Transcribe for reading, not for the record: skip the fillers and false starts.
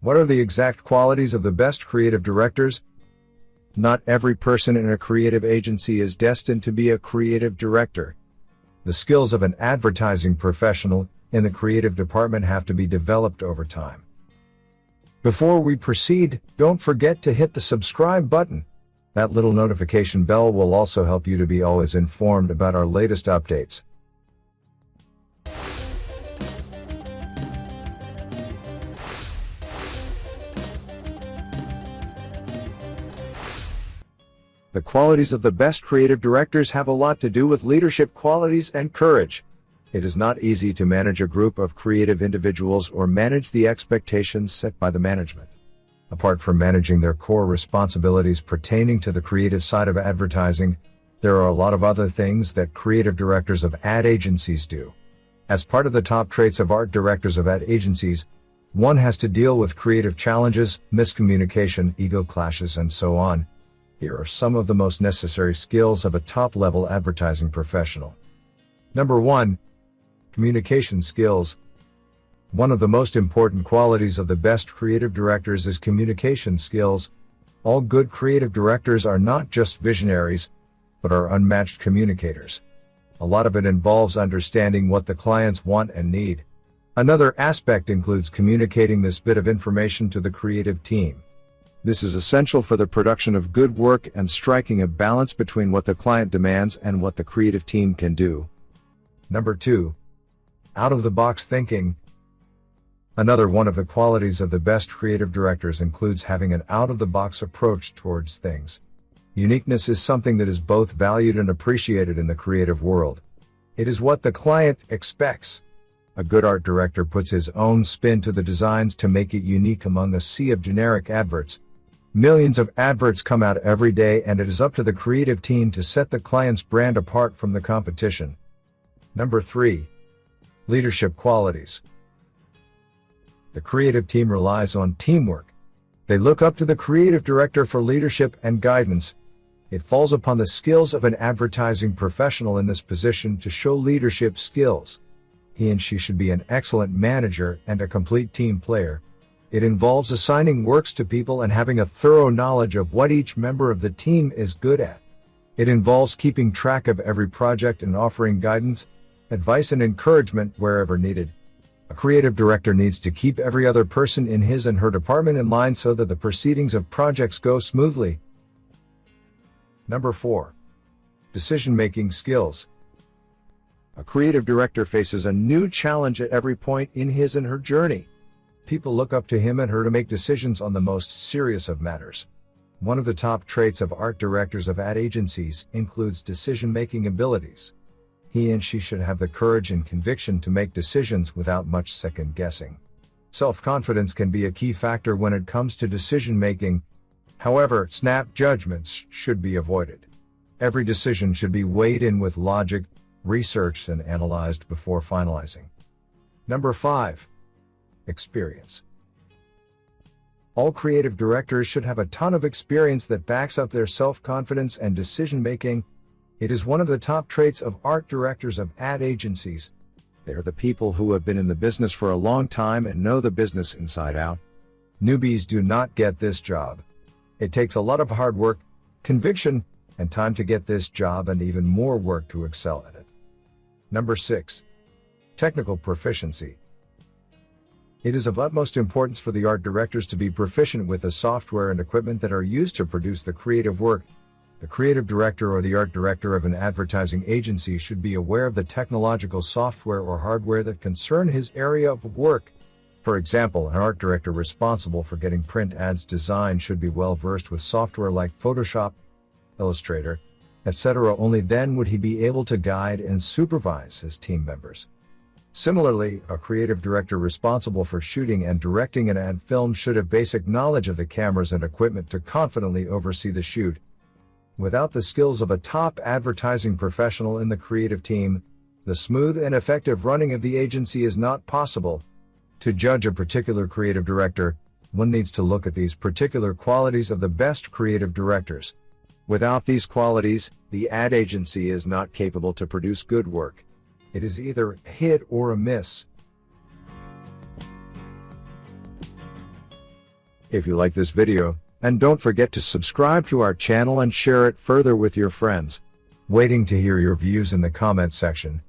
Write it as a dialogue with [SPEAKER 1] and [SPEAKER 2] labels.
[SPEAKER 1] What are the exact qualities of the best creative directors? Not every person in a creative agency is destined to be a creative director. The skills of an advertising professional in the creative department have to be developed over time. Before we proceed, don't forget to hit the subscribe button. That little notification bell will also help you to be always informed about our latest updates. The qualities of the best creative directors have a lot to do with leadership qualities and courage. It is not easy to manage a group of creative individuals or manage the expectations set by the management. Apart from managing their core responsibilities pertaining to the creative side of advertising, there are a lot of other things that creative directors of ad agencies do. As part of the top traits of art directors of ad agencies, one has to deal with creative challenges, miscommunication, ego clashes, and so on. Here are some of the most necessary skills of a top-level advertising professional. Number 1. Communication skills. One of the most important qualities of the best creative directors is communication skills. All good creative directors are not just visionaries, but are unmatched communicators. A lot of it involves understanding what the clients want and need. Another aspect includes communicating this bit of information to the creative team. This is essential for the production of good work and striking a balance between what the client demands and what the creative team can do. Number 2. Out-of-the-box thinking. Another one of the qualities of the best creative directors includes having an out-of-the-box approach towards things. Uniqueness is something that is both valued and appreciated in the creative world. It is what the client expects. A good art director puts his own spin to the designs to make it unique among a sea of generic adverts. Millions of adverts come out every day, and it is up to the creative team to set the client's brand apart from the competition. Number 3. Leadership qualities. The creative team relies on teamwork. They look up to the creative director for leadership and guidance. It falls upon the skills of an advertising professional in this position to show leadership skills. He and she should be an excellent manager and a complete team player. It involves assigning works to people and having a thorough knowledge of what each member of the team is good at. It involves keeping track of every project and offering guidance, advice, and encouragement wherever needed. A creative director needs to keep every other person in his and her department in line so that the proceedings of projects go smoothly. Number 4. Decision-making skills. A creative director faces a new challenge at every point in his and her journey. People look up to him and her to make decisions on the most serious of matters. One of the top traits of art directors of ad agencies includes decision-making abilities. He and she should have the courage and conviction to make decisions without much second-guessing. Self-confidence can be a key factor when it comes to decision-making. However, snap judgments should be avoided. Every decision should be weighed in with logic, researched, and analyzed before finalizing. Number 5. Experience. All creative directors should have a ton of experience that backs up their self-confidence and decision-making. It is one of the top traits of art directors of ad agencies. They are the people who have been in the business for a long time and know the business inside out. Newbies do not get this job. It takes a lot of hard work, conviction, and time to get this job, and even more work to excel at it. Number 6. Technical proficiency. It is of utmost importance for the art directors to be proficient with the software and equipment that are used to produce the creative work. The creative director or the art director of an advertising agency should be aware of the technological software or hardware that concern his area of work. For example, an art director responsible for getting print ads designed should be well versed with software like Photoshop, Illustrator, etc. Only then would he be able to guide and supervise his team members. Similarly, a creative director responsible for shooting and directing an ad film should have basic knowledge of the cameras and equipment to confidently oversee the shoot. Without the skills of a top advertising professional in the creative team, the smooth and effective running of the agency is not possible. To judge a particular creative director, one needs to look at these particular qualities of the best creative directors. Without these qualities, the ad agency is not capable to produce good work. It is either a hit or a miss. If you like this video, and don't forget to subscribe to our channel and share it further with your friends. Waiting to hear your views in the comments section.